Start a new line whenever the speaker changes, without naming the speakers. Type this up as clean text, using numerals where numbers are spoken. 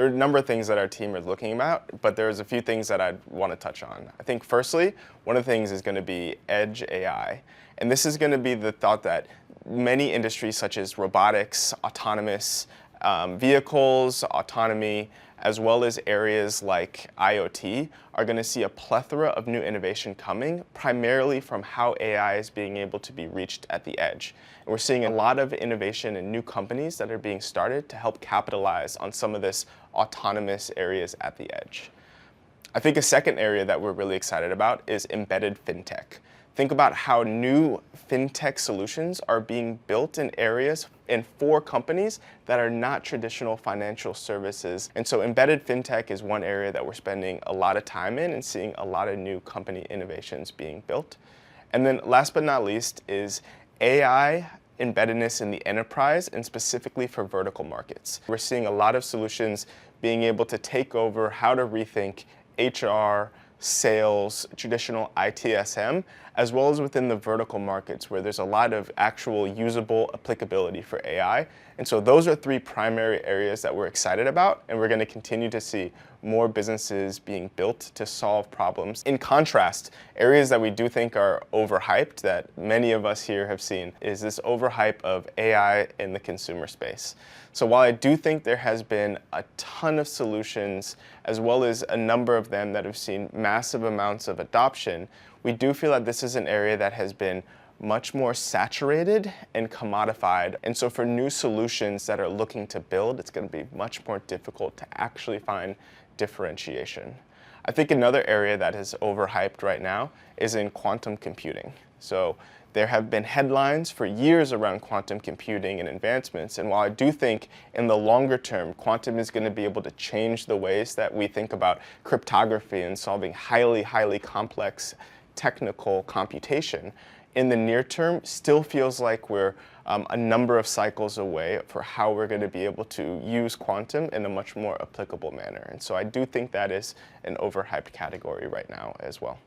There are a number of things that our team is looking at, but there's a few things that I'd want to touch on. I think firstly, one of the things is going to be edge AI. And this is going to be the thought that many industries such as robotics, autonomous vehicles, autonomy, as well as areas like IoT are going to see a plethora of new innovation coming, primarily from how AI is being able to be reached at the edge. And we're seeing a lot of innovation in new companies that are being started to help capitalize on some of this autonomous areas at the edge. I think a second area that we're really excited about is embedded fintech. Think about how new fintech solutions are being built in areas and for companies that are not traditional financial services. And so embedded fintech is one area that we're spending a lot of time in and seeing a lot of new company innovations being built. And then last but not least is AI embeddedness in the enterprise and specifically for vertical markets. We're seeing a lot of solutions being able to take over how to rethink HR, sales, traditional ITSM, as well as within the vertical markets where there's a lot of actual usable applicability for AI. And so those are three primary areas that we're excited about, and we're going to continue to see more businesses being built to solve problems. In contrast, areas that we do think are overhyped that many of us here have seen is this overhype of AI in the consumer space. So while I do think there has been a ton of solutions, as well as a number of them that have seen massive amounts of adoption, we do feel that this is an area that has been much more saturated and commodified. And so for new solutions that are looking to build, it's going to be much more difficult to actually find differentiation. I think another area that is overhyped right now is in quantum computing. So there have been headlines for years around quantum computing and advancements, and while I do think in the longer term, quantum is going to be able to change the ways that we think about cryptography and solving highly complex technical computation, in the near term still feels like we're a number of cycles away for how we're going to be able to use quantum in a much more applicable manner. And so I do think that is an overhyped category right now as well.